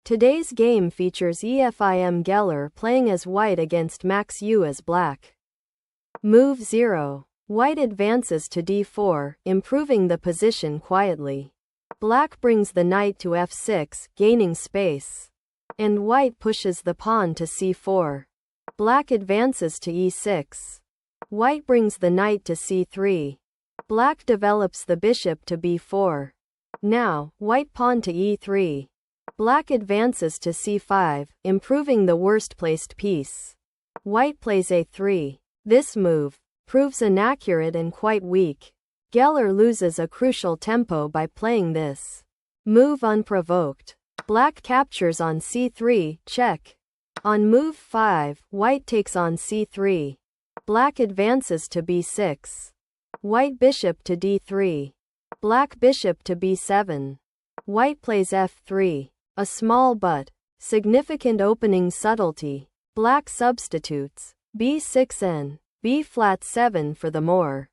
Today's game features Efim Geller playing as white against Max Yu as black. Move 0. White advances to d4, improving the position quietly. Black brings the knight to f6, gaining space. And white pushes the pawn to c4. Black advances to e6. White brings the knight to c3. Black develops the bishop to b4. Now, white pawn to e3. Black advances to c5, improving the worst-placed piece. White plays a3. This move proves inaccurate and quite weak. Geller loses a crucial tempo by playing this move unprovoked. Black captures on c3, check. On move 5, white takes on c3. Black advances to b6. White bishop to d3. Black bishop to b7. White plays f3. A small but significant opening subtlety. Black substitutes b6n, b-flat 7 for the more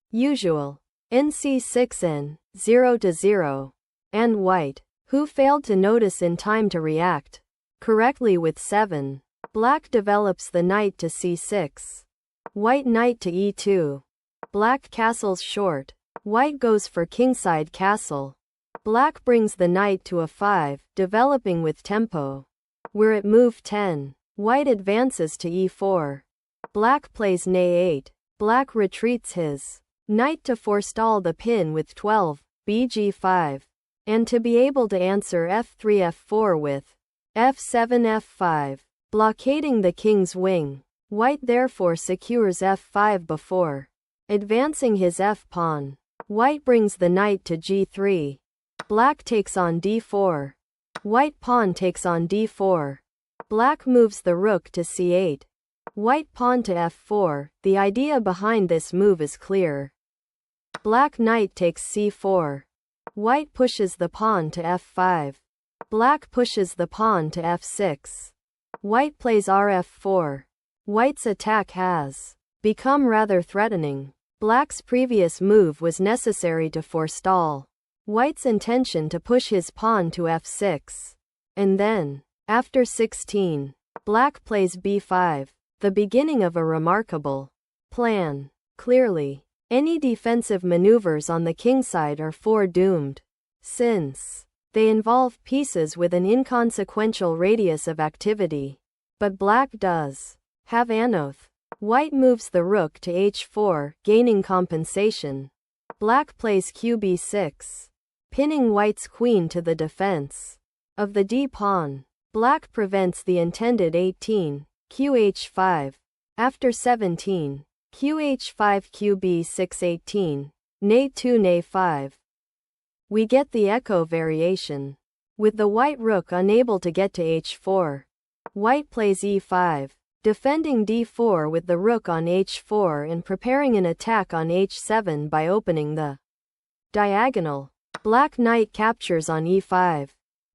usual nc6n, 0-0. And white, who failed to notice in time to react correctly with 7. Black develops the knight to c6. White knight to e2. Black castles short. White goes for kingside castle. Black brings the knight to a5, developing with tempo. We're at move 10. White advances to e4. Black plays nay8. Black retreats his knight to forestall the pin with 12, bg5. And to be able to answer f3 f4 with f7 f5, blockading the king's wing. White therefore secures f5 before advancing his f-pawn. White brings the knight to g3. Black takes on d4. White pawn takes on d4. Black moves the rook to c8. White pawn to f4. The idea behind this move is clear. Black knight takes c4. White pushes the pawn to f5. Black pushes the pawn to f6. White plays rf4. White's attack has become rather threatening. Black's previous move was necessary to forestall White's intention to push his pawn to f6. And then, after 16, Black plays b5, the beginning of a remarkable plan. Clearly, any defensive maneuvers on the kingside are foredoomed, since they involve pieces with an inconsequential radius of activity. But Black does have anoth. White moves the rook to h4, gaining compensation. Black plays qb6, pinning White's queen to the defense of the d-pawn. Black prevents the intended 18, qh5. After 17, qh5 qb6 18, nay2 nay5. We get the echo variation, with the white rook unable to get to h4. White plays e5, defending d4 with the rook on h4 and preparing an attack on h7 by opening the diagonal. Black knight captures on e5.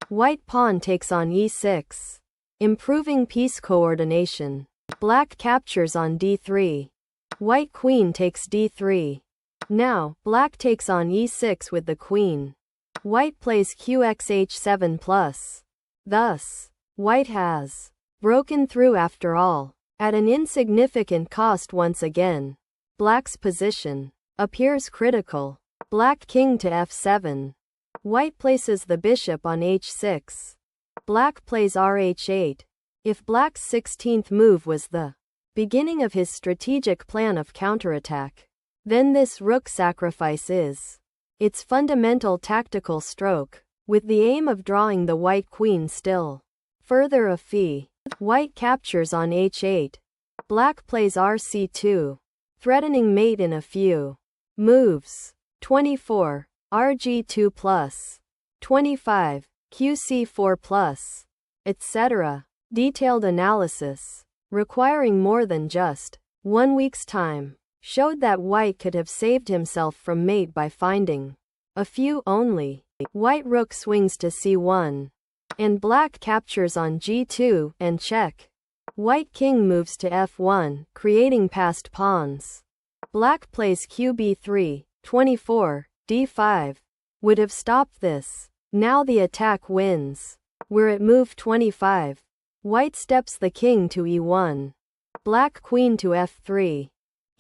White pawn takes on e6, improving piece coordination. Black captures on d3. White queen takes d3. Now, Black takes on e6 with the queen. White plays qx-h7+. Thus, White has broken through after all, at an insignificant cost once again. Black's position appears critical. Black king to f7. White places the bishop on h6. Black plays rh8. If Black's 16th move was the beginning of his strategic plan of counterattack, then this rook sacrifice is its fundamental tactical stroke, with the aim of drawing the white queen still further afi. White captures on h8. Black plays rc2, threatening mate in a few moves. 24, rg2+, 25, qc4+, etc. Detailed analysis, requiring more than just 1 week's time, showed that White could have saved himself from mate by finding a few only. White rook swings to c1, and Black captures on g2 and check. White king moves to f1, creating passed pawns. Black plays qb3, 24, d5. Would have stopped this. Now the attack wins. We're at move 25. White steps the king to e1. Black queen to f3.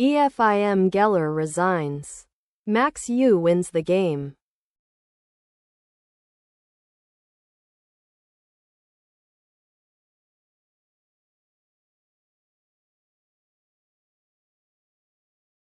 Efim Geller resigns. Max Euwe wins the game.